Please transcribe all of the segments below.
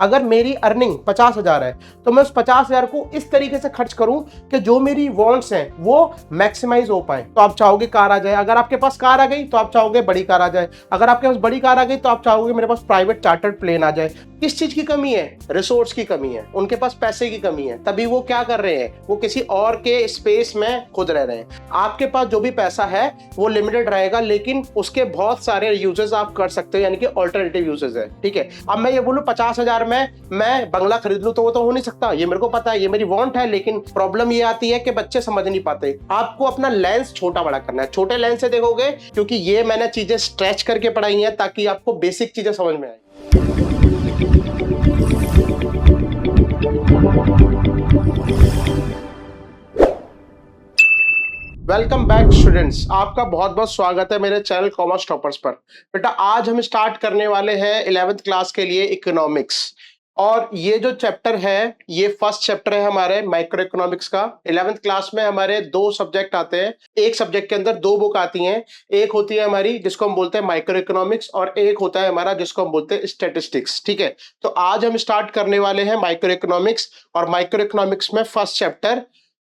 अगर मेरी अर्निंग 50,000 है तो मैं उस 50,000 को इस तरीके से खर्च करूं कि जो मेरी वांट्स हैं वो मैक्सिमाइज हो पाए। तो आप चाहोगे कार आ जाए, अगर आपके पास कार आ गई तो आप चाहोगे बड़ी कार आ जाए, अगर आपके पास बड़ी कार आ गई तो आप चाहोगे मेरे पास प्राइवेट चार्टर्ड प्लेन आ जाए। किस चीज की कमी है? रिसोर्स की कमी है, उनके पास पैसे की कमी है, तभी वो क्या कर रहे हैं, वो किसी और के स्पेस में खुद रह रहे हैं। आपके पास जो भी पैसा है वो लिमिटेड रहेगा, लेकिन उसके बहुत सारे यूजेस आप कर सकते हो, यानी कि ऑल्टरनेटिव यूजेस है। ठीक है, अब मैं ये बोलूं 50,000 में मैं बंगला खरीद लूं तो वो तो हो नहीं सकता, ये मेरे को पता है, ये मेरी वांट है। लेकिन प्रॉब्लम ये आती है कि बच्चे समझ नहीं पाते। आपको अपना लेंस छोटा बड़ा करना है, छोटे लेंस से देखोगे, क्योंकि ये मैंने चीजें स्ट्रेच करके पढ़ाई हैं ताकि आपको बेसिक चीजें समझ में आए। वेलकम बैक स्टूडेंट्स, आपका बहुत बहुत स्वागत है मेरे चैनल कॉमर्स टॉपर्स पर। बेटा आज हम स्टार्ट करने वाले हैं 11th क्लास के लिए इकोनॉमिक्स, और ये जो चैप्टर है ये फर्स्ट चैप्टर है हमारे माइक्रो इकोनॉमिक्स का। 11th क्लास में हमारे दो सब्जेक्ट आते हैं, एक सब्जेक्ट के अंदर दो बुक आती हैं, एक होती है हमारी जिसको हम बोलते हैं माइक्रो इकोनॉमिक्स और एक होता है हमारा जिसको हम बोलते हैं स्टैटिस्टिक्स। ठीक है, तो आज हम स्टार्ट करने वाले हैं माइक्रो इकोनॉमिक्स, और माइक्रो इकोनॉमिक्स में फर्स्ट चैप्टर।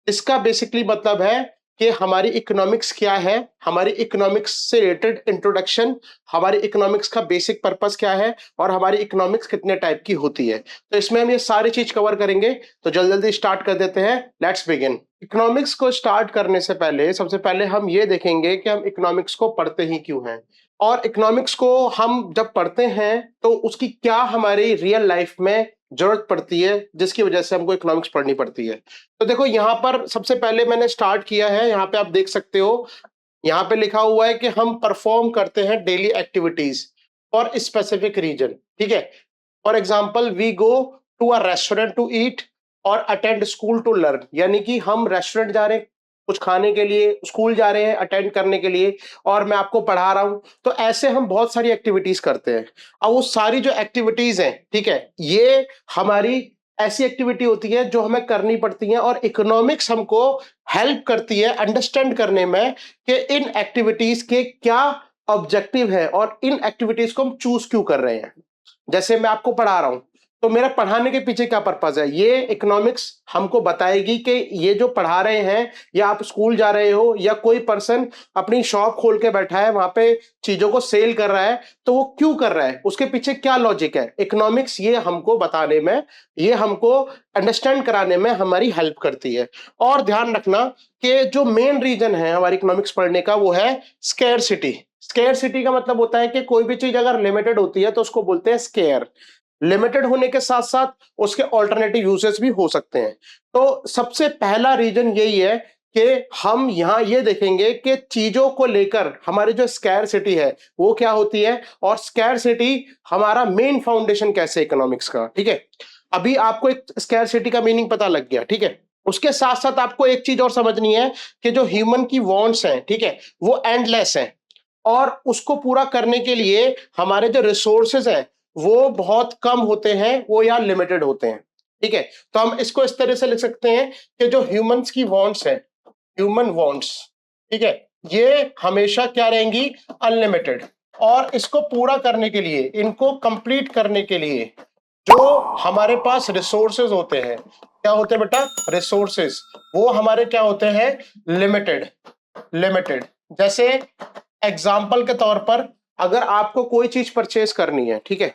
इसका बेसिकली मतलब है कि हमारी इकोनॉमिक्स क्या है, हमारी इकोनॉमिक्स से रिलेटेड इंट्रोडक्शन, हमारी इकोनॉमिक्स का बेसिक पर्पस क्या है, और हमारी इकोनॉमिक्स कितने टाइप की होती है। तो इसमें हम ये सारी चीज कवर करेंगे। तो जल्दी जल्दी स्टार्ट कर देते हैं, लेट्स बिगिन। इकोनॉमिक्स को स्टार्ट करने से पहले सबसे पहले हम ये देखेंगे कि हम इकोनॉमिक्स को पढ़ते ही क्यों हैं, और इकोनॉमिक्स को हम जब पढ़ते हैं तो उसकी क्या हमारी रियल लाइफ में जरूरत पड़ती है, जिसकी वजह से हमको इकोनॉमिक्स पढ़नी पड़ती है। तो देखो यहाँ पर सबसे पहले मैंने स्टार्ट किया है, यहाँ पे आप देख सकते हो, यहाँ पे लिखा हुआ है कि हम परफॉर्म करते हैं daily activities for specific reason. ठीक है, for example we go to a restaurant to eat और अटेंड स्कूल टू लर्न, यानी कि हम रेस्टोरेंट जा रहे हैं कुछ खाने के लिए, स्कूल जा रहे हैं अटेंड करने के लिए, और मैं आपको पढ़ा रहा हूं। तो ऐसे हम बहुत सारी एक्टिविटीज करते हैं। अब वो सारी जो एक्टिविटीज हैं, ठीक है, ये हमारी ऐसी एक्टिविटी होती है जो हमें करनी पड़ती है, और इकोनॉमिक्स हमको हेल्प करती है अंडरस्टैंड करने में कि इन एक्टिविटीज के क्या ऑब्जेक्टिव है और इन एक्टिविटीज को हम चूज क्यों कर रहे हैं। जैसे मैं आपको पढ़ा रहा हूं, तो मेरा पढ़ाने के पीछे क्या पर्पज है, ये इकोनॉमिक्स हमको बताएगी कि ये जो पढ़ा रहे हैं, या आप स्कूल जा रहे हो या कोई पर्सन अपनी शॉप खोल के बैठा है वहां पे चीजों को सेल कर रहा है, तो वो क्यों कर रहा है, उसके पीछे क्या लॉजिक है। इकोनॉमिक्स ये हमको बताने में, ये हमको अंडरस्टैंड कराने में हमारी हेल्प करती है। और ध्यान रखना कि जो मेन रीजन है हमारी इकोनॉमिक्स पढ़ने का वो है स्केर्सिटी। स्केर्सिटी का मतलब होता है कि कोई भी चीज अगर लिमिटेड होती है तो उसको बोलते हैं स्केयर। लिमिटेड होने के साथ साथ उसके ऑल्टरनेटिव यूजेस भी हो सकते हैं। तो सबसे पहला रीजन यही है कि हम यहां ये देखेंगे कि चीजों को लेकर हमारी जो स्कैरसिटी है वो क्या होती है, और स्कैरसिटी हमारा मेन फाउंडेशन कैसे इकोनॉमिक्स का। ठीक है, अभी आपको एक स्कैरसिटी का मीनिंग पता लग गया। ठीक है, उसके साथ साथ आपको एक चीज और समझनी है कि जो ह्यूमन की वांट्स हैं, ठीक है, वो एंडलेस हैं, और उसको पूरा करने के लिए हमारे जो रिसोर्सेज हैं वो बहुत कम होते हैं, वो या लिमिटेड होते हैं। ठीक है, तो हम इसको इस तरह से लिख सकते हैं कि जो ह्यूमंस की वांट्स है, ह्यूमन वांट्स, ठीक है, ये हमेशा क्या रहेंगी, अनलिमिटेड। और इसको पूरा करने के लिए, इनको कंप्लीट करने के लिए जो हमारे पास रिसोर्सेज होते हैं, क्या होते हैं बेटा, रिसोर्सेज, वो हमारे क्या होते हैं, लिमिटेड। लिमिटेड जैसे एग्जाम्पल के तौर पर अगर आपको कोई चीज परचेज करनी है, ठीक है,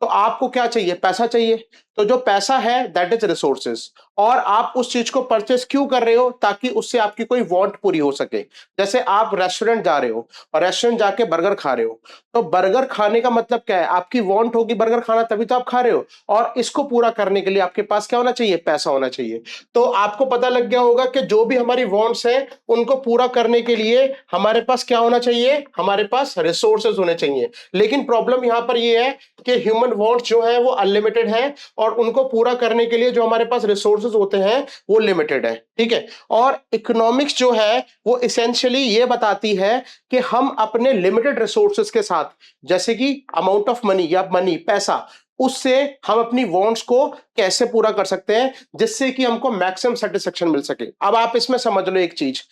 तो आपको क्या चाहिए, पैसा चाहिए। तो जो पैसा है दैट इज रिसोर्सेज, और आप उस चीज को परचेज क्यों कर रहे हो, ताकि उससे आपकी कोई वांट पूरी हो सके। जैसे आप रेस्टोरेंट जा रहे हो और रेस्टोरेंट जाके बर्गर खा रहे हो, तो बर्गर खाने का मतलब क्या है, आपकी वांट होगी बर्गर खाना, तभी तो आप खा रहे हो, और इसको पूरा करने के लिए आपके पास क्या होना चाहिए, पैसा होना चाहिए। तो आपको पता लग गया होगा कि जो भी हमारी वांट्स है उनको पूरा करने के लिए हमारे पास क्या होना चाहिए, हमारे पास रिसोर्सेज होने चाहिए। लेकिन प्रॉब्लम यहां पर यह है कि ह्यूमन वांट्स जो है वो अनलिमिटेड है, और उनको पूरा करने के लिए जो हमारे पास रिसोर्सेज होते हैं वो लिमिटेड है। ठीक है, और इकोनॉमिक्स जो है वो इसेंशियली ये बताती है कि हम अपने लिमिटेड रिसोर्सेज के साथ, जैसे कि अमाउंट ऑफ मनी या मनी पैसा, उससे हम अपनी वांट्स को कैसे पूरा कर सकते हैं जिससे कि हमको मैक्सिमम सेटिस्फेक्शन मिल सके। अब आप इसमें समझ लो एक चीज,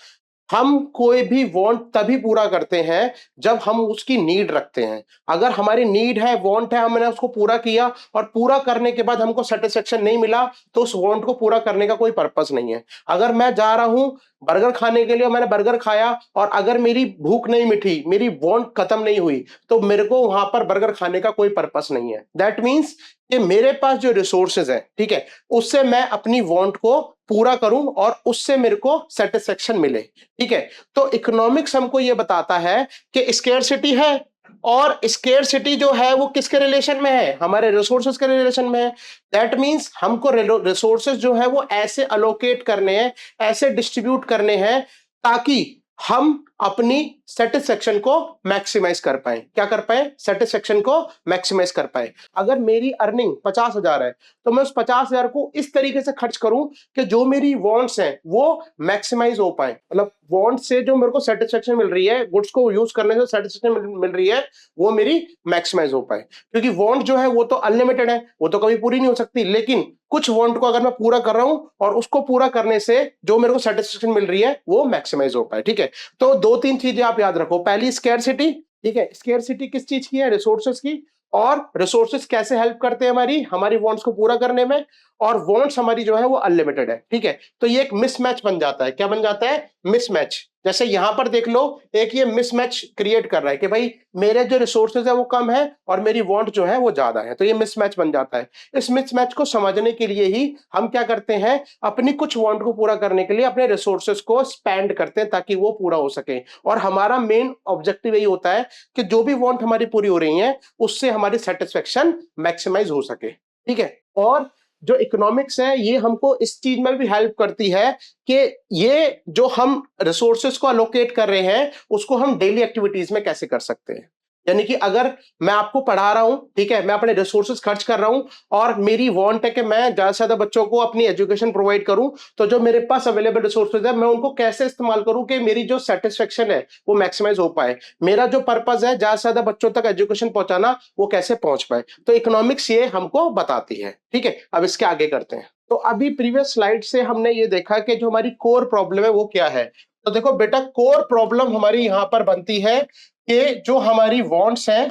हम कोई भी वांट तभी पूरा करते हैं जब हम उसकी नीड रखते हैं। अगर हमारी नीड है, वांट है, हमने उसको पूरा किया और पूरा करने के बाद हमको सेटिस्फेक्शन नहीं मिला, तो उस वांट को पूरा करने का कोई पर्पस नहीं है। अगर मैं जा रहा हूं बर्गर खाने के लिए, मैंने बर्गर खाया और अगर मेरी भूख नहीं मिटी, मेरी वांट खत्म नहीं हुई, तो मेरे को वहां पर बर्गर खाने का कोई पर्पस नहीं है। दैट मीन्स कि मेरे पास जो रिसोर्सेज है, ठीक है, उससे मैं अपनी वांट को पूरा करूं और उससे मेरे को सेटिस्फेक्शन मिले। ठीक है, तो इकोनॉमिक्स हमको ये बताता है कि स्केर्सिटी है, और स्केर्सिटी जो है वो किसके रिलेशन में है, हमारे रिसोर्सेज के रिलेशन में है। दैट मींस हमको रिसोर्सेज जो है वो ऐसे अलोकेट करने हैं, ऐसे डिस्ट्रीब्यूट करने हैं ताकि हम अपनी सेटिस्फेक्शन को मैक्सिमाइज कर पाए। क्या कर पाए? सेटिस्फेक्शन को मैक्सिमाइज कर पाए। अगर मेरी अर्निंग 50,000 है, तो मैं उस 50,000 को इस तरीके से खर्च करूं कि जो मेरी वांट्स हैं वो मैक्सिमाइज हो पाए। मतलब वांट से जो मेरे को सेटिस्फेक्शन मिल रही है, गुड्स को यूज करने से सेटिस्फेक्शन मिल रही है, वो मेरी मैक्सिमाइज हो पाए। क्योंकि वांट जो है वो तो अनलिमिटेड है, वो तो कभी पूरी नहीं हो सकती, लेकिन कुछ वांट को अगर मैं पूरा कर रहा हूं और उसको पूरा करने से जो मेरे को सेटिस्फेक्शन मिल रही है वो मैक्सिमाइज हो पाए। ठीक है, तो दो तीन चीजें आप याद रखो। पहली स्केर्सिटी, ठीक है, स्केर्सिटी किस चीज की है? रिसोर्सेज की। और रिसोर्सेज कैसे हेल्प करते हैं हमारी हमारी वांट्स को पूरा करने में, और वांट्स हमारी जो है वो अनलिमिटेड है। ठीक है, तो ये एक मिसमैच बन जाता है। क्या बन जाता है? मिसमैच। जैसे यहां पर देख लो, एक ये मिसमैच क्रिएट कर रहा है कि भाई मेरे जो रिसोर्सेज है वो कम है और मेरी वांट जो है वो ज्यादा है, तो ये मिसमैच बन जाता है। इस मिसमैच को समझने के लिए ही हम क्या करते हैं, अपनी कुछ वांट को पूरा करने के लिए अपने रिसोर्सेज को स्पेंड करते हैं ताकि वो पूरा हो सके। और हमारा मेन ऑब्जेक्टिव यही होता है कि जो भी वांट हमारी पूरी हो रही है उससे हमारी सेटिस्फेक्शन मैक्सिमाइज हो सके। ठीक है, और जो इकोनॉमिक्स है ये हमको इस चीज में भी हेल्प करती है कि ये जो हम रिसोर्सेज को अलोकेट कर रहे हैं उसको हम डेली एक्टिविटीज में कैसे कर सकते हैं। यानी कि अगर मैं आपको पढ़ा रहा हूं, ठीक है, मैं अपने रिसोर्सेज खर्च कर रहा हूं और मेरी वांट है कि मैं ज्यादा से ज्यादा बच्चों को अपनी एजुकेशन प्रोवाइड करूं, तो जो मेरे पास अवेलेबल रिसोर्सेज है मैं उनको कैसे इस्तेमाल करूं कि मेरी जो सेटिस्फेक्शन है वो मैक्सिमाइज हो पाए। मेरा जो पर्पज है ज्यादा से ज्यादा बच्चों तक एजुकेशन पहुंचाना, वो कैसे पहुंच पाए। तो इकोनॉमिक्स ये हमको बताती है। ठीक है, अब इसके आगे करते हैं। तो अभी प्रीवियस स्लाइड से हमने ये देखा कि जो हमारी कोर प्रॉब्लम है वो क्या है। तो देखो बेटा, कोर प्रॉब्लम हमारी यहां पर बनती है कि जो हमारी वांट्स हैं,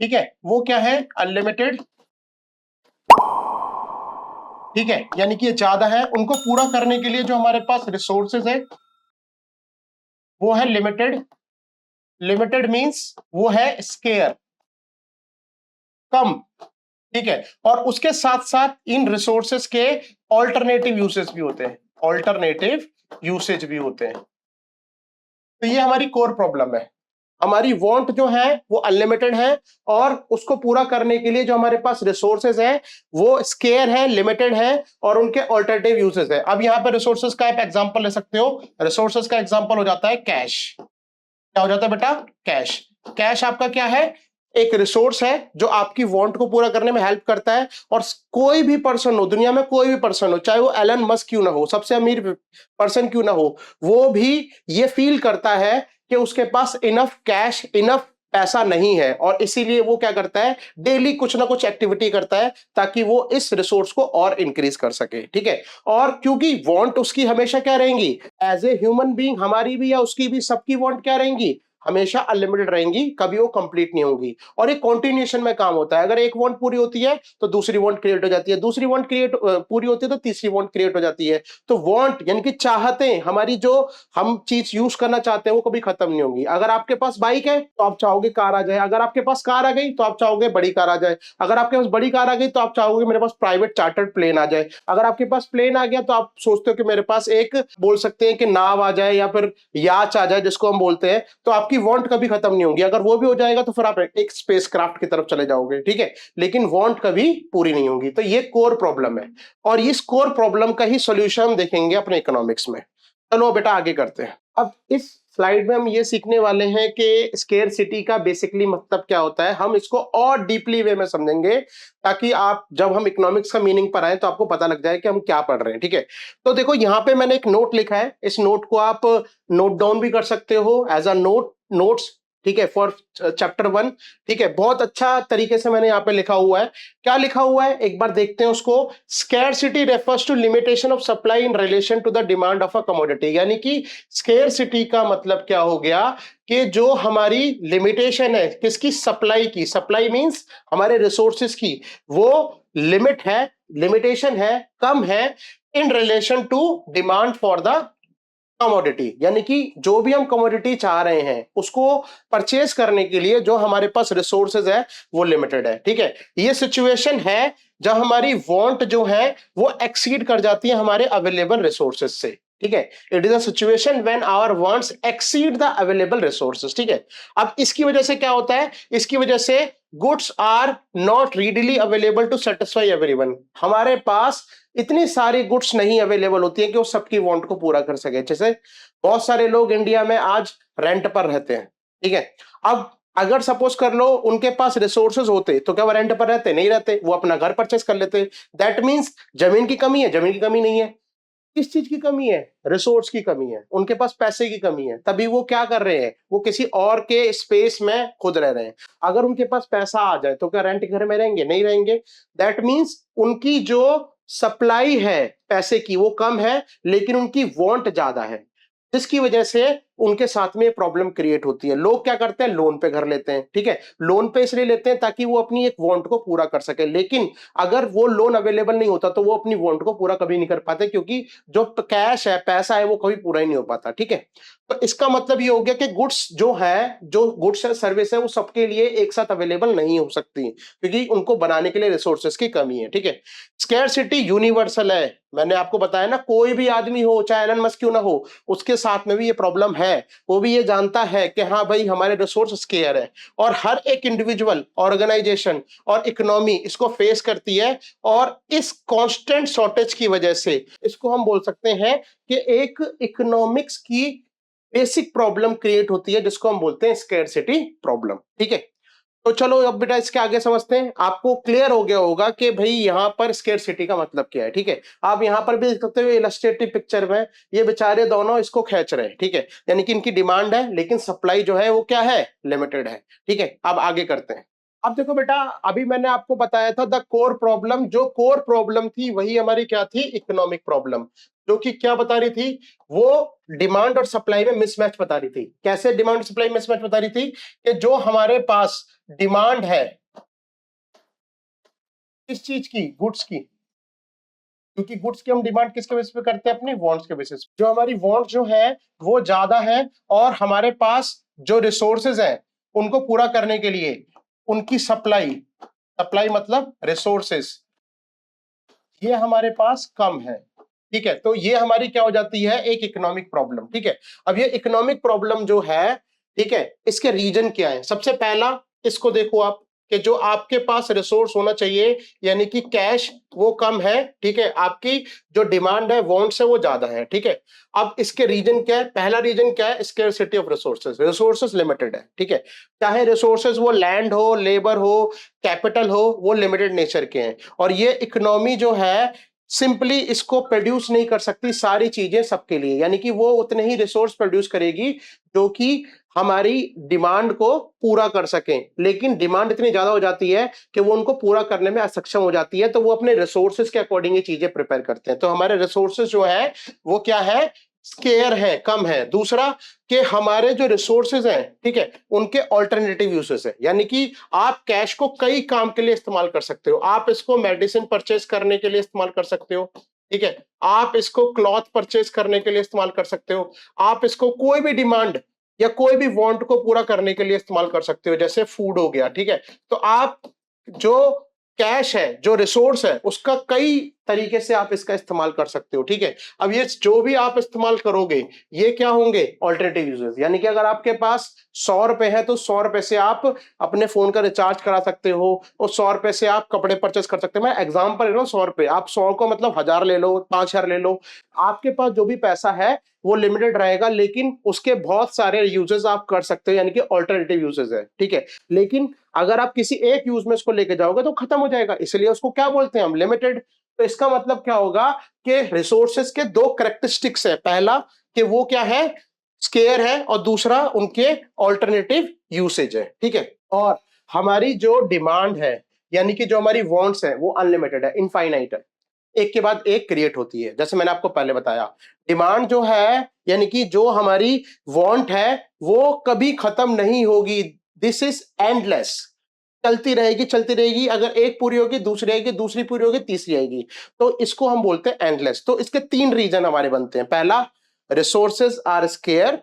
ठीक है, वो क्या है? अनलिमिटेड। ठीक है, यानी कि ये ज्यादा है। उनको पूरा करने के लिए जो हमारे पास रिसोर्सेज है वो है लिमिटेड। लिमिटेड मींस वो है स्केयर, कम। ठीक है, और उसके साथ साथ इन रिसोर्सेज के ऑल्टरनेटिव यूसेज भी होते हैं। ऑल्टरनेटिव यूसेज भी होते हैं। तो ये हमारी कोर प्रॉब्लम है। हमारी वांट जो है वो अनलिमिटेड है और उसको पूरा करने के लिए जो हमारे पास रिसोर्सेज है वो स्केयर है, लिमिटेड है, और उनके ऑल्टरनेटिव यूसेज है। अब यहाँ पर रिसोर्सेज का आप एग्जांपल ले सकते हो। रिसोर्सेज का एग्जांपल हो जाता है कैश। क्या हो जाता है बेटा? कैश। कैश आपका क्या है? एक रिसोर्स है जो आपकी वांट को पूरा करने में हेल्प करता है। और कोई भी पर्सन हो, दुनिया में कोई भी पर्सन हो, चाहे वो एलन मस्क क्यों ना हो, सबसे अमीर पर्सन क्यों ना हो, वो भी ये फील करता है कि उसके पास इनफ कैश, इनफ पैसा नहीं है, और इसीलिए वो क्या करता है, डेली कुछ ना कुछ एक्टिविटी करता है ताकि वो इस रिसोर्स को और इंक्रीज कर सके। ठीक है, और क्योंकि वांट उसकी हमेशा क्या रहेंगी, एज ए ह्यूमन बीइंग हमारी भी या उसकी भी, सबकी वांट क्या रहेंगी, हमेशा अनलिमिटेड रहेंगी, कभी वो कंप्लीट नहीं होंगी। और एक कॉन्टिन्यूएशन में काम होता है। अगर एक वांट पूरी होती है तो दूसरी वांट क्रिएट हो जाती है, दूसरी वांट क्रिएट पूरी होती है तो तीसरी वांट क्रिएट हो जाती है। तो वांट यानी कि चाहतें, हमारी जो हम चीज यूज करना चाहते हैं वो कभी खत्म नहीं होंगी। अगर आपके पास बाइक है तो आप चाहोगे कार आ जाए, अगर आपके पास कार आ गई तो आप चाहोगे बड़ी कार आ जाए, अगर आपके पास बड़ी कार आ गई तो आप चाहोगे मेरे पास प्राइवेट चार्टर्ड प्लेन आ जाए, अगर आपके पास प्लेन आ गया तो आप सोचते हो कि मेरे पास एक, बोल सकते हैं कि नाव आ जाए या फिर याच आ जाए जिसको हम बोलते हैं। तो आपकी वांट कभी खत्म नहीं होगी। अगर वो भी हो जाएगा तो फिर आप एक स्पेसक्राफ्ट की तरफ चले जाओगे। ठीक है, लेकिन वांट कभी पूरी नहीं होगी। तो ये कोर प्रॉब्लम है, और इस कोर प्रॉब्लम का ही सॉल्यूशन देखेंगे अपने इकोनॉमिक्स में। चलो बेटा आगे करते हैं। अब इस स्लाइड में हम ये सीखने वाले हैं कि स्केर्सिटी का बेसिकली मतलब क्या होता है। हम इसको और डीपली वे में समझेंगे ताकि आप जब हम इकोनॉमिक्स का मीनिंग पर आए तो आपको पता लग जाए कि हम क्या पढ़ रहे हैं। ठीक है, तो देखो यहाँ पे मैंने एक नोट लिखा है, इस नोट को आप नोट डाउन भी कर सकते हो एज अ नोट्स। ठीक है, फॉर चैप्टर 1। ठीक है, बहुत अच्छा तरीके से मैंने यहाँ पे लिखा हुआ है। क्या लिखा हुआ है एक बार देखते हैं उसको। Scarcity refers to limitation of supply in relation to the demand of a commodity. यानी कि स्कैरसिटी का मतलब क्या हो गया कि जो हमारी लिमिटेशन है किसकी, सप्लाई की, सप्लाई मींस हमारे रिसोर्सेस की, वो लिमिट है, लिमिटेशन है, कम है in relation to demand for the commodity. यानी कि जो भी हम कमोडिटी चाह रहे हैं उसको परचेज करने के लिए जो हमारे पास रिसोर्सेज है वो लिमिटेड है। ठीक है, ये सिचुएशन है जब हमारी वांट जो है वो एक्सीड कर जाती है हमारे अवेलेबल रिसोर्सेज से। ठीक है, it is a situation when our wants exceed the available resources. ठीक है, अब इसकी वजह से क्या होता है, इसकी वजह से goods are not readily available to satisfy everyone. हमारे पास इतनी सारी गुड्स नहीं अवेलेबल होती है कि वो सबकी वांट को पूरा कर सके। जैसे बहुत सारे लोग इंडिया में आज रेंट पर रहते हैं। ठीक है, अब अगर सपोज कर लो उनके पास रिसोर्सेज होते तो क्या वो रेंट पर रहते? नहीं रहते, वो अपना घर परचेस कर लेते। दैट मींस जमीन की कमी है? जमीन की कमी नहीं है। किस चीज की कमी है? रिसोर्स की कमी है, उनके पास पैसे की कमी है, तभी वो क्या कर रहे हैं, वो किसी और के स्पेस में खुद रह रहे हैं। अगर उनके पास पैसा आ जाए तो क्या रेंट घर में रहेंगे? नहीं रहेंगे। दैट मींस उनकी जो सप्लाई है पैसे की वो कम है लेकिन उनकी वांट ज्यादा है, जिसकी वजह से उनके साथ में प्रॉब्लम क्रिएट होती है। लोग क्या करते हैं, लोन पे घर लेते हैं। ठीक है, लोन पे इसलिए लेते हैं ताकि वो अपनी एक वांट को पूरा कर सके, लेकिन अगर वो लोन अवेलेबल नहीं होता तो वो अपनी वांट को पूरा कभी नहीं कर पाते, क्योंकि जो कैश है, पैसा है, वो कभी पूरा ही नहीं हो पाता। ठीक है, तो इसका मतलब ये हो गया कि गुड्स जो है, जो गुड्स है, सर्विस है, वो सबके लिए एक साथ अवेलेबल नहीं हो सकती क्योंकि उनको बनाने के लिए रिसोर्सेस की कमी है। ठीक है, स्कैरसिटी यूनिवर्सल है। मैंने आपको बताया ना, कोई भी आदमी हो, चाहे एलन मस्क क्यों ना हो, उसके साथ में भी ये प्रॉब्लम है। वो भी ये जानता है कि हाँ भाई हमारे रिसोर्स स्केयर है, और हर एक इंडिविजुअल, ऑर्गेनाइजेशन और इकोनॉमी इसको फेस करती है। और इस कांस्टेंट शॉर्टेज की वजह से इसको हम बोल सकते हैं कि एक इकोनॉमिक्स की बेसिक प्रॉब्लम क्रिएट होती है, जिसको हम बोलते हैं स्कैरसिटी प्रॉब्लम। ठीक है, तो चलो अब बेटा इसके आगे समझते हैं। आपको क्लियर हो गया होगा कि भाई यहाँ पर स्कैरसिटी का मतलब क्या है। ठीक है, आप यहाँ पर भी देख सकते हो इलस्ट्रेटिव पिक्चर में, ये बेचारे दोनों इसको खींच रहे हैं। ठीक है, यानी कि इनकी डिमांड है लेकिन सप्लाई जो है वो क्या है, लिमिटेड है। ठीक है, अब आगे करते हैं। अब देखो बेटा, अभी मैंने आपको बताया था द कोर प्रॉब्लम, जो कोर प्रॉब्लम थी वही हमारी क्या थी, इकोनॉमिक प्रॉब्लम, जो कि क्या बता रही थी, वो डिमांड और सप्लाई में मिसमैच बता रही थी। कैसे डिमांड सप्लाई मिसमैच बता रही थी, कि जो हमारे पास डिमांड है किस चीज की, गुड्स की, क्योंकि गुड्स की हम डिमांड किसके बेसिस पे करते हैं, अपनी वांट्स के बेसिस पे। जो हमारी वांट्स जो है वो ज्यादा है, और हमारे पास जो रिसोर्सेज है उनको पूरा करने के लिए उनकी सप्लाई, सप्लाई मतलब रिसोर्सेज, ये हमारे पास कम है। ठीक है, तो ये हमारी क्या हो जाती है, एक इकोनॉमिक प्रॉब्लम। ठीक है, अब ये इकोनॉमिक प्रॉब्लम जो है, ठीक है, इसके रीजन क्या है। सबसे पहला इसको देखो आप, कि जो आपके पास रिसोर्स होना चाहिए यानी कि कैश, वो कम है। ठीक है, आपकी जो डिमांड है, वांट्स है, वो ज्यादा है। ठीक है, अब इसके रीजन क्या है, पहला रीजन क्या है, scarcity of resources. Resources limited है। ठीक है, चाहे रिसोर्सेज वो लैंड हो, लेबर हो, कैपिटल हो, वो लिमिटेड नेचर के हैं, और ये इकोनॉमी जो है सिंपली इसको प्रोड्यूस नहीं कर सकती सारी चीजें सबके लिए। यानी कि वो उतने ही रिसोर्स प्रोड्यूस करेगी जो कि हमारी डिमांड को पूरा कर सकें, लेकिन डिमांड इतनी ज्यादा हो जाती है कि वो उनको पूरा करने में असक्षम हो जाती है, तो वो अपने रिसोर्सेज के अकॉर्डिंग ये चीजें प्रिपेयर करते हैं। तो हमारे रिसोर्सेज जो है वो क्या है, स्केयर है, कम है। दूसरा कि हमारे जो रिसोर्सेज हैं, ठीक है, उनके ऑल्टरनेटिव यूसेस है। यानी कि आप कैश को कई काम के लिए इस्तेमाल कर सकते हो। आप इसको मेडिसिन परचेज करने के लिए इस्तेमाल कर सकते हो। ठीक है, आप इसको क्लॉथ परचेज करने के लिए इस्तेमाल कर सकते हो। आप इसको कोई भी डिमांड या कोई भी वांट को पूरा करने के लिए इस्तेमाल कर सकते हो, जैसे फूड हो गया। ठीक है, तो आप जो कैश है, जो रिसोर्स है, उसका कई तरीके से आप इसका इस्तेमाल कर सकते हो। ठीक है, अब ये जो भी आप इस्तेमाल करोगे ये क्या होंगे, ऑल्टरनेटिव यूजेस। यानी कि अगर आपके पास 100 रुपए है तो 100 रुपए से आप अपने फोन का रिचार्ज करा सकते हो, और 100 रुपए से आप कपड़े परचेस कर सकते हो। मैं एग्जांपल ले रहा हूँ, 100 रुपए, आप 100 को मतलब 1000 ले लो, 5000 ले लो। आपके पास जो भी पैसा है वो लिमिटेड रहेगा, लेकिन उसके बहुत सारे यूजेस आप कर सकते हो, यानी कि ऑल्टरनेटिव यूजेस है। ठीक है, लेकिन अगर आप किसी एक यूज में इसको लेके जाओगे तो खत्म हो जाएगा, इसलिए उसको क्या बोलते हैं हम, लिमिटेड। तो इसका मतलब क्या होगा कि रिसोर्सेज के दो कैरेक्टरिस्टिक्स है। पहला कि वो क्या है, स्केयर है और दूसरा उनके ऑल्टरनेटिव यूसेज है, ठीक है। और हमारी जो डिमांड है यानी कि जो हमारी वांट्स है वो अनलिमिटेड है, इनफाइनाइट है, एक के बाद एक क्रिएट होती है। जैसे मैंने आपको पहले बताया, डिमांड जो है यानी कि जो हमारी वांट है वो कभी खत्म नहीं होगी, दिस इज एंडलेस, चलती रहेगी चलती रहेगी। अगर एक पूरी होगी दूसरी आएगी, दूसरी पूरी होगी तीसरी आएगी, तो इसको हम बोलते हैं एंडलेस। तो इसके तीन रीजन हमारे बनते हैं। पहला, रिसोर्सेज आर स्केयर।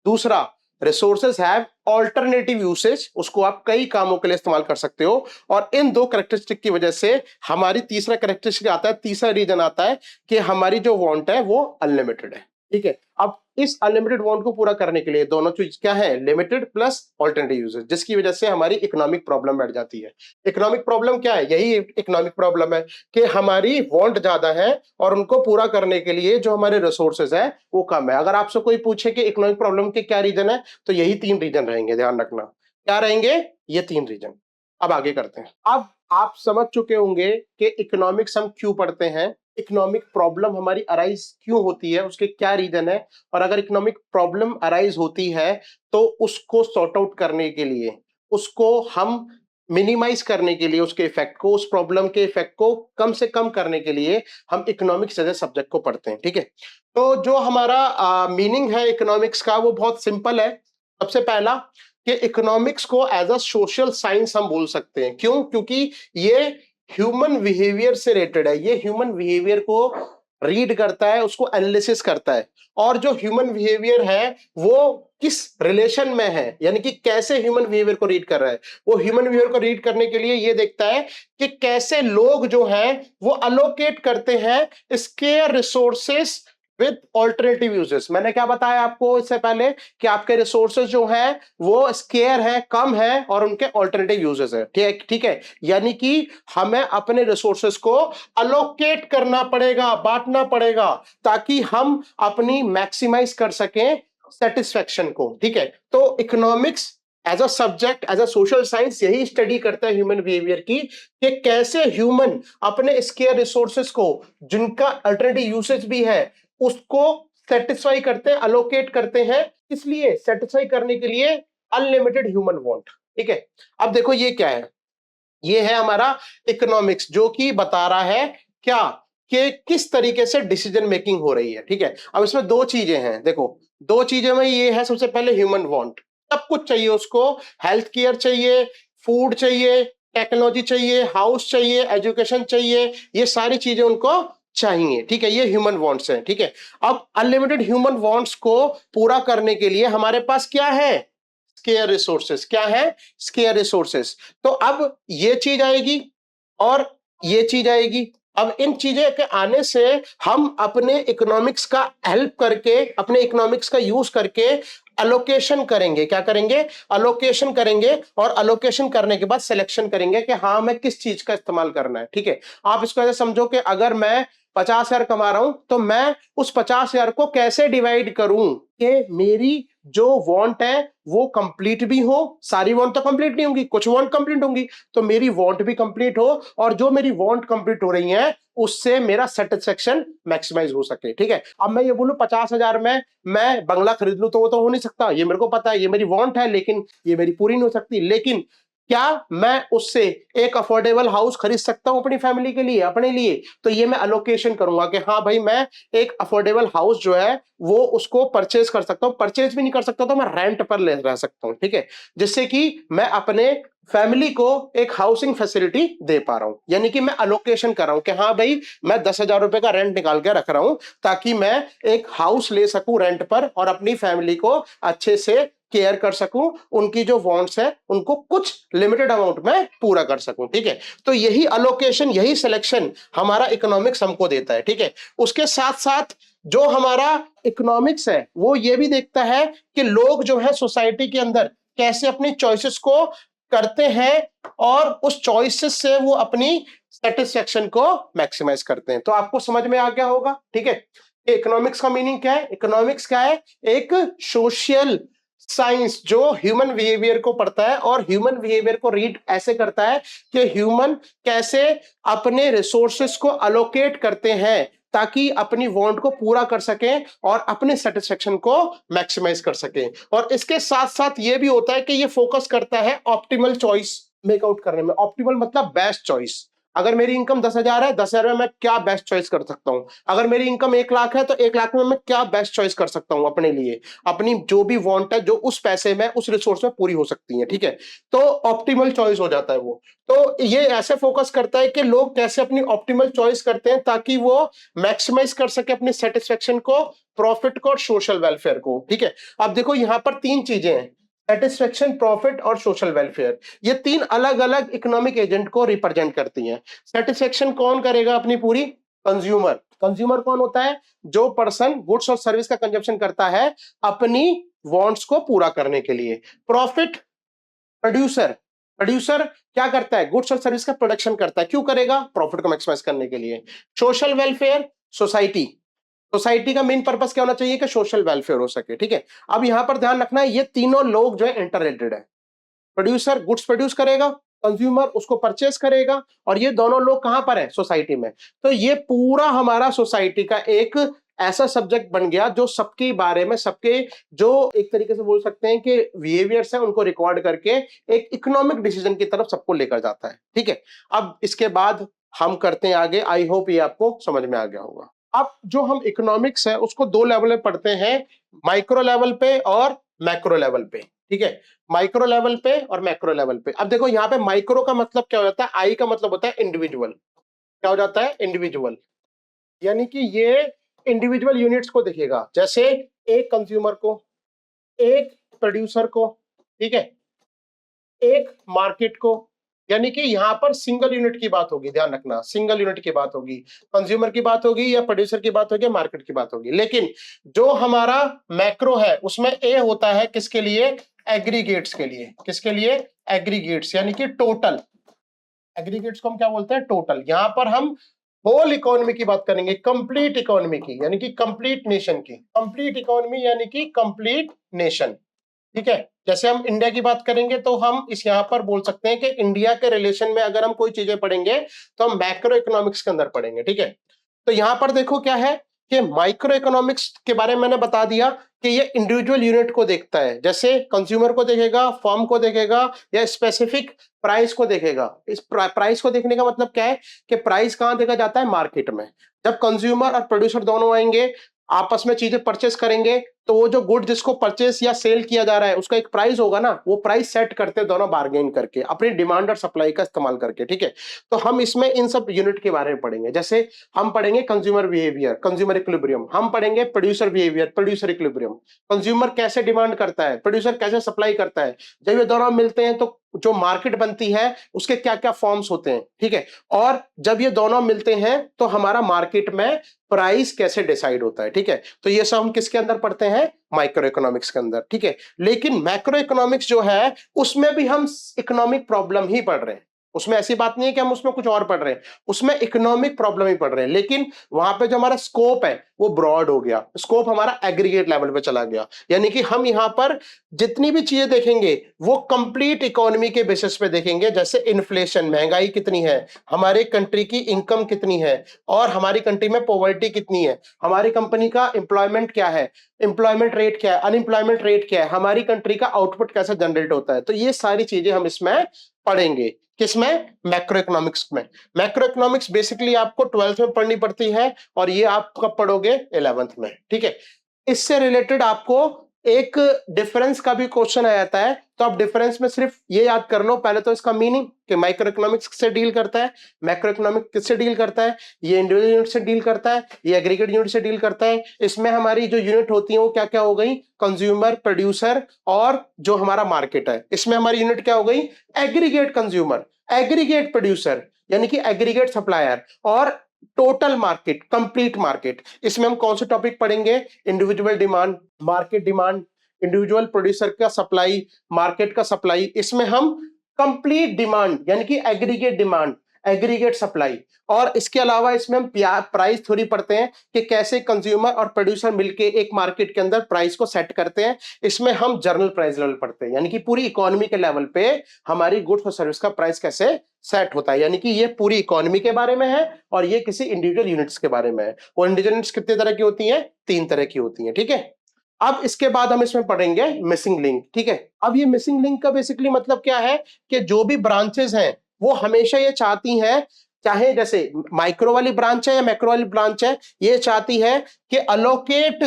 दूसरा, रिसोर्सेज हैव ऑल्टरनेटिव यूसेज, उसको आप कई कामों के लिए इस्तेमाल कर सकते हो। और इन दो कैरेक्टरिस्टिक की वजह से हमारी तीसरा कैरेक्टरिस्टिक आता है, तीसरा रीजन आता है कि हमारी जो वांट है वो अनलिमिटेड है, ठीक है। अब इस अनलिमिटेड वांट को पूरा करने के लिए दोनों चीज क्या है, लिमिटेड प्लस ऑल्टरनेटिव यूसेज, जिसकी वजह से हमारी इकोनॉमिक प्रॉब्लम बैठ जाती है। इकोनॉमिक प्रॉब्लम क्या है, यही इकोनॉमिक प्रॉब्लम है कि हमारी वांट ज्यादा है और उनको पूरा करने के लिए जो हमारे रिसोर्सेज है वो कम है। अगर आपसे कोई पूछे कि इकोनॉमिक प्रॉब्लम के क्या रीजन है, तो यही तीन रीजन रहेंगे, ध्यान रखना। क्या रहेंगे, ये तीन रीजन। अब आगे करते हैं। अब आप समझ चुके होंगे कि इकोनॉमिक्स हम क्यों पढ़ते हैं, इकोनॉमिक प्रॉब्लम हमारी अराइज क्यों होती है, उसके क्या रीजन है, और अगर इकोनॉमिक प्रॉब्लम अराइज होती है तो उसको सॉर्ट आउट करने के लिए, उसको हम मिनिमाइज करने के लिए, उसके इफेक्ट को, उस प्रॉब्लम के इफेक्ट को कम से कम करने के लिए हम इकोनॉमिक्स जैसे सब्जेक्ट को पढ़ते हैं, ठीक है। तो जो हमारा मीनिंग है इकोनॉमिक्स का वो बहुत सिंपल है। सबसे पहला कि इकोनॉमिक्स को एज अ सोशल साइंस हम बोल सकते हैं। क्यों, क्योंकि ये ह्यूमन बिहेवियर से रिलेटेड है, ये ह्यूमन बिहेवियर को रीड करता है, उसको एनालिसिस करता है। और जो ह्यूमन बिहेवियर है वो किस रिलेशन में है, यानी कि कैसे ह्यूमन बिहेवियर को रीड कर रहा है, वो ह्यूमन बिहेवियर को रीड करने के लिए ये देखता है कि कैसे लोग जो हैं वो अलोकेट करते हैं square resources with alternative uses. मैंने क्या बताया आपको इससे पहले कि आपके रिसोर्सेज जो है वो स्केयर है, कम है, और उनके ऑल्टरनेटिव यूजेस है, ठीक है। यानी कि हमें अपने रिसोर्सेज को अलोकेट करना पड़ेगा, बांटना पड़ेगा, ताकि हम अपनी मैक्सिमाइज कर सकें सेटिस्फेक्शन को, ठीक है। तो economics as a subject, as a social science यही स्टडी करता है ह्यूमन बिहेवियर की, कि कैसे ह्यूमन अपने स्केयर रिसोर्सेज को, जिनका अल्टरनेटिव यूसेज भी है, उसको सेटिस्फाई करते हैं, अलोकेट करते हैं। इसलिए सेटिस्फाई करने के लिए अनलिमिटेड ह्यूमन वांट, ठीक है। अब देखो ये क्या है, ये है हमारा इकोनॉमिक्स, जो कि बता रहा है क्या, कि किस तरीके से डिसीजन मेकिंग हो रही है, ठीक है। अब इसमें दो चीजें हैं, देखो दो चीजें में ये है, सबसे पहले ह्यूमन वांट, सब कुछ चाहिए उसको, हेल्थ केयर चाहिए, फूड चाहिए, टेक्नोलॉजी चाहिए, हाउस चाहिए, एजुकेशन चाहिए, ये सारी चीजें उनको चाहिए, ठीक है। ये ह्यूमन वांट्स हैं, ठीक है। अब अनलिमिटेड ह्यूमन वांट्स को पूरा करने के लिए हमारे पास क्या है, स्केयर रिसोर्सेस। क्या है, स्केयर रिसोर्सेस। तो अब ये चीज आएगी और ये चीज आएगी। अब इन चीजें के आने से हम अपने इकोनॉमिक्स का हेल्प करके, अपने इकोनॉमिक्स का यूज करके अलोकेशन करेंगे। क्या करेंगे, अलोकेशन करेंगे, और अलोकेशन करने के बाद सिलेक्शन करेंगे कि हाँ मैं किस चीज का इस्तेमाल करना है, ठीक है। आप इसको ऐसे समझो कि अगर मैं 50,000 कमा रहा हूं तो मैं उस 50,000 को कैसे डिवाइड करूं कि मेरी जो वांट है वो कंप्लीट भी हो, सारी वांट तो कंप्लीट नहीं होंगी, कुछ वांट कंप्लीट होंगी, तो मेरी वांट भी कंप्लीट हो, और जो मेरी वांट कंप्लीट हो रही है उससे मेरा सेटिस्फेक्शन मैक्सिमाइज हो सके, ठीक है। अब मैं ये बोलूं 50,000 में मैं बंगला खरीद लूं, तो वो तो हो नहीं सकता, ये मेरे को पता है, ये मेरी वांट है, लेकिन ये मेरी पूरी नहीं हो सकती। लेकिन क्या मैं उससे एक अफोर्डेबल हाउस खरीद सकता हूं अपनी फैमिली के लिए, अपने लिए? तो ये मैं अलोकेशन करूंगा कि हाँ भाई मैं एक अफोर्डेबल हाउस जो है वो उसको परचेज कर सकता हूं, परचेज भी नहीं कर सकता तो मैं रेंट पर ले रह सकता हूं, ठीक है, जिससे कि मैं अपने फैमिली को एक हाउसिंग फैसिलिटी दे पा रहा हूं। यानी कि मैं अलोकेशन कर रहा हूं कि हाँ भाई मैं 10,000 रुपए का रेंट निकाल के रख रहा हूं ताकि मैं एक हाउस ले सकूं रेंट पर और अपनी फैमिली को अच्छे से केयर कर सकूं, उनकी जो वांट्स है उनको कुछ लिमिटेड अमाउंट में पूरा कर सकूं, ठीक है। तो यही अलोकेशन, यही सिलेक्शन हमारा इकोनॉमिक्स हमको देता है, ठीक है। उसके साथ साथ जो हमारा इकोनॉमिक्स है वो ये भी देखता है कि लोग जो है सोसाइटी के अंदर कैसे अपनी चॉइसेस को करते हैं और उस चॉइसेस से वो अपनी सेटिस्फेक्शन को मैक्सिमाइज करते हैं। तो आपको समझ में आ गया होगा, ठीक है। इकोनॉमिक्स का मीनिंग क्या है, इकोनॉमिक्स क्या है, एक सोशल साइंस जो ह्यूमन बिहेवियर को पढ़ता है और ह्यूमन बिहेवियर को रीड ऐसे करता है कि ह्यूमन कैसे अपने रिसोर्सेस को अलोकेट करते हैं ताकि अपनी वांट को पूरा कर सकें और अपने सेटिस्फेक्शन को मैक्सिमाइज कर सकें। और इसके साथ साथ ये भी होता है कि ये फोकस करता है ऑप्टिमल चॉइस मेकआउट करने में। ऑप्टिमल मतलब बेस्ट चॉइस। अगर मेरी इनकम 10,000 है, 10,000 में मैं क्या बेस्ट चॉइस कर सकता हूं। अगर मेरी इनकम 1 लाख है तो 1 लाख में मैं क्या बेस्ट चॉइस कर सकता हूं अपने लिए, अपनी जो भी वांट है जो उस पैसे में उस रिसोर्स में पूरी हो सकती है। ठीक है, तो ऑप्टिमल चॉइस हो जाता है वो। तो ये ऐसे फोकस करता है कि लोग कैसे अपनी ऑप्टिमल चॉइस करते हैं ताकि वो मैक्सिमाइज कर सके अपनी सेटिस्फेक्शन को, प्रॉफिट को और सोशल वेलफेयर को। ठीक है, अब देखो यहां पर 3 चीजें हैं, सेटिस्फेक्शन, प्रॉफिट और सोशल वेलफेयर। ये 3 अलग अलग इकोनॉमिक एजेंट को रिप्रेजेंट करती हैं। सेटिस्फेक्शन कौन करेगा अपनी पूरी? कंज्यूमर। कंज्यूमर कौन होता है? जो पर्सन गुड्स और सर्विस का कंजप्शन करता है अपनी वांट्स को पूरा करने के लिए। Profit, producer. प्रोड्यूसर क्या करता है? गुड्स और सर्विस का प्रोडक्शन करता है। क्यों करेगा? प्रॉफिट को मैक्सिमाइज करने के लिए। Social welfare, society. सोसाइटी का मेन पर्पस क्या होना चाहिए? कि सोशल वेलफेयर हो सके। ठीक है, अब यहां पर ध्यान रखना है ये तीनों लोग जो है इंटर रिलेटेड है। प्रोड्यूसर गुड्स प्रोड्यूस करेगा, कंज्यूमर उसको परचेस करेगा, और ये दोनों लोग कहां पर है? सोसाइटी में। तो ये पूरा हमारा सोसाइटी का एक ऐसा सब्जेक्ट बन गया जो सबके बारे में, सबके जो एक तरीके से बोल सकते हैं कि बिहेवियर्स है उनको रिकॉर्ड करके एक इकोनॉमिक डिसीजन की तरफ सबको लेकर जाता है। ठीक है, अब इसके बाद हम करते हैं आगे। आई होप ये आपको समझ में आ गया होगा। अब जो हम इकोनॉमिक्स है उसको 2 लेवल में पढ़ते हैं, माइक्रो लेवल पे और मैक्रो लेवल पे। ठीक है, माइक्रो लेवल पे और मैक्रो लेवल पे। अब देखो यहाँ पे माइक्रो का मतलब क्या हो जाता है? आई का मतलब होता है इंडिविजुअल। क्या हो जाता है? इंडिविजुअल। यानी कि ये इंडिविजुअल यूनिट्स को देखेगा, जैसे एक कंज्यूमर को, एक प्रोड्यूसर को, ठीक है, एक मार्केट को। यानी कि यहां पर सिंगल यूनिट की बात होगी, ध्यान रखना, सिंगल यूनिट की बात होगी, कंज्यूमर की बात होगी या प्रोड्यूसर की बात होगी या मार्केट की बात होगी। लेकिन जो हमारा मैक्रो है उसमें ए होता है किसके लिए? एग्रीगेट्स के लिए। किसके लिए? एग्रीगेट्स, यानी कि टोटल। एग्रीगेट्स को हम क्या बोलते हैं? टोटल। यहां पर हम होल इकोनॉमी की बात करेंगे, कंप्लीट इकोनॉमी की, यानी कि कंप्लीट नेशन की। कंप्लीट इकोनॉमी यानी कि कंप्लीट नेशन। ठीक है, जैसे हम इंडिया की बात करेंगे तो हम इस यहां पर बोल सकते हैं कि इंडिया के रिलेशन में अगर हम कोई चीजें पढ़ेंगे तो हम मैक्रो इकोनॉमिक्स के अंदर पढ़ेंगे। ठीक है, तो यहां पर देखो क्या है कि माइक्रो इकोनॉमिक्स के बारे में मैंने बता दिया कि ये इंडिविजुअल यूनिट को देखता है, जैसे कंज्यूमर को देखेगा, फर्म को देखेगा या स्पेसिफिक प्राइस को देखेगा। इस प्राइस को देखने का मतलब क्या है कि प्राइस कहां देखा जाता है? मार्केट में। जब कंज्यूमर और प्रोड्यूसर दोनों आएंगे, आपस में चीजें परचेस करेंगे, तो वो जो गुड जिसको परचेस या सेल किया जा रहा है उसका एक प्राइस होगा ना, वो प्राइस सेट करते हैं दोनों बार्गेन करके, अपनी डिमांड और सप्लाई का इस्तेमाल करके। ठीक है, तो हम इसमें इन सब यूनिट के बारे में पढ़ेंगे। जैसे हम पढ़ेंगे कंज्यूमर बिहेवियर, कंज्यूमर इक्विलिब्रियम। हम पढ़ेंगे producer behaviour, producer equilibrium. Consumer कैसे डिमांड करता है, प्रोड्यूसर कैसे सप्लाई करता है। जब ये दोनों मिलते हैं तो जो मार्केट बनती है उसके क्या क्या फॉर्म्स होते हैं। ठीक है, और जब ये दोनों मिलते हैं तो हमारा मार्केट में प्राइस कैसे डिसाइड होता है। ठीक है, तो ये सब हम किसके अंदर पढ़ते हैं? माइक्रो इकोनॉमिक्स के अंदर। ठीक है, लेकिन मैक्रो इकोनॉमिक्स जो है उसमें भी हम इकोनॉमिक प्रॉब्लम ही पढ़ रहे हैं। उसमें ऐसी बात नहीं है कि हम उसमें कुछ और पढ़ रहे हैं, उसमें इकोनॉमिक प्रॉब्लम ही पढ़ रहे हैं। लेकिन वहां पे जो हमारा स्कोप है वो ब्रॉड हो गया, स्कोप हमारा एग्रीगेट लेवल पे चला गया। यानी कि हम यहां पर जितनी भी चीजें देखेंगे वो कंप्लीट इकोनॉमी के बेसिस पे देखेंगे, जैसे इन्फ्लेशन, महंगाई कितनी है, हमारे कंट्री की इनकम कितनी है, और हमारी कंट्री में पॉवर्टी कितनी है, हमारी कंपनी का एम्प्लॉयमेंट क्या है, एम्प्लॉयमेंट रेट क्या है, अनएम्प्लॉयमेंट रेट क्या है, हमारी कंट्री का आउटपुट कैसे जनरेट होता है। तो ये सारी चीजें हम इसमें पढ़ेंगे। किसमें? मैक्रो इकोनॉमिक्स में। मैक्रो इकोनॉमिक्स बेसिकली आपको 12th में पढ़नी पड़ती है और ये आप कब पढ़ोगे? 11th में। ठीक है, इससे रिलेटेड आपको एक डिफरेंस का भी क्वेश्चन आ जाता है, तो आप डिफरेंस में सिर्फ ये याद कर लो पहले तो इसका मीनिंग कि माइक्रो इकोनॉमिक्स किससे डील करता है, मैक्रो इकोनॉमिक्स किससे डील करता है, ये इंडिविजुअल यूनिट से डील करता है, ये एग्रीगेट यूनिट से डील करता है। इसमें हमारी जो यूनिट होती है वो क्या क्या हो गई? कंज्यूमर, प्रोड्यूसर और जो हमारा मार्केट है। इसमें हमारी यूनिट क्या हो गई? एग्रीगेट कंज्यूमर, एग्रीगेट प्रोड्यूसर यानी कि एग्रीगेट सप्लायर, और टोटल मार्केट, कंप्लीट मार्केट। इसमें हम कौन से टॉपिक पढ़ेंगे? Individual demand, market demand, individual producer का सप्लाई, मार्केट का सप्लाई। इसमें हम कंप्लीट डिमांड यानी कि एग्रीगेट डिमांड, एग्रीगेट सप्लाई, और इसके अलावा इसमें हम प्राइस थ्योरी पढ़ते हैं कि कैसे कंज्यूमर और प्रोड्यूसर मिलके एक मार्केट के अंदर प्राइस को सेट करते हैं। इसमें हम जर्नल प्राइस लेवल पढ़ते हैं, यानी कि पूरी इकोनॉमी के लेवल पे हमारी गुड्स और सर्विस का प्राइस कैसे सेट होता है, यानी कि ये पूरी इकोनॉमी के बारे में है और ये किसी इंडिविजुअल यूनिट्स के बारे में है। और इंडिविजुअल यूनिट्स कितने तरह की होती हैं? 3 तरह की होती हैं, ठीक है। अब इसके बाद हम इसमें पढ़ेंगे मिसिंग लिंक, ठीक है। अब ये मिसिंग लिंक का बेसिकली मतलब क्या है कि जो भी ब्रांचेस हैं वो हमेशा ये चाहती हैं, चाहे जैसे माइक्रो वाली ब्रांच है या मैक्रो वाली ब्रांच है, ये चाहती है कि अलोकेट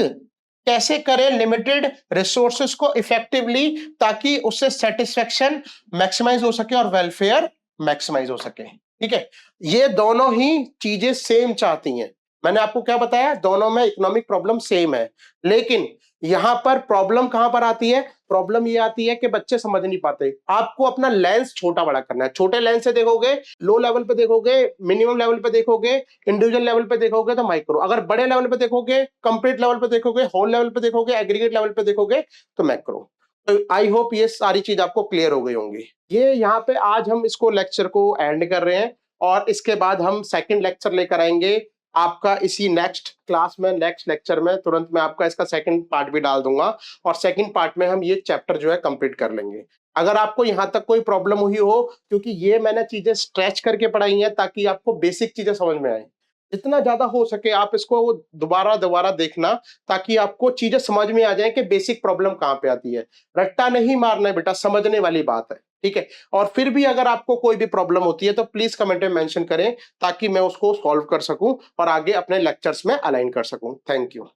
कैसे करें लिमिटेड रिसोर्सेस को इफेक्टिवली, ताकि उससे सेटिस्फेक्शन मैक्सिमाइज हो सके और वेलफेयर मैक्सिमाइज हो सके, ठीक है। ये दोनों ही चीजें सेम चाहती हैं। मैंने आपको क्या बताया, दोनों में इकोनॉमिक प्रॉब्लम सेम है, लेकिन यहां पर प्रॉब्लम कहां पर आती है? प्रॉब्लम ये आती है कि बच्चे समझ नहीं पाते। आपको अपना लेंस छोटा बड़ा करना है, छोटे लेंस से देखोगे, लो लेवल पे देखोगे, मिनिमम लेवल पे देखोगे, इंडिविजुअल लेवल पे देखोगे तो माइक्रो, अगर बड़े लेवल पे देखोगे, कंप्लीट लेवल पे देखोगे, होल लेवल पे देखोगे, एग्रीगेट लेवल पे देखोगे तो मैक्रो। तो आई होप ये सारी चीज आपको क्लियर हो गई होंगी। ये यहाँ पे आज हम इसको लेक्चर को एंड कर रहे हैं और इसके बाद हम सेकंड लेक्चर लेकर आएंगे आपका इसी नेक्स्ट क्लास में, नेक्स्ट लेक्चर में तुरंत मैं आपका इसका सेकंड पार्ट भी डाल दूंगा और सेकंड पार्ट में हम ये चैप्टर जो है कंप्लीट कर लेंगे। अगर आपको यहां तक कोई प्रॉब्लम हुई हो, क्योंकि ये मैंने चीजें स्ट्रेच करके पढ़ाई हैं ताकि आपको बेसिक चीजें समझ में आए, जितना ज्यादा हो सके आप इसको दोबारा दोबारा देखना ताकि आपको चीजें समझ में आ जाए कि बेसिक प्रॉब्लम कहां पे आती है। रट्टा नहीं मारना है बेटा, समझने वाली बात है, ठीक है। और फिर भी अगर आपको कोई भी प्रॉब्लम होती है तो प्लीज कमेंट में मेंशन करें ताकि मैं उसको सॉल्व कर सकूं और आगे अपने लेक्चर्स में अलाइन कर सकूं। Thank you.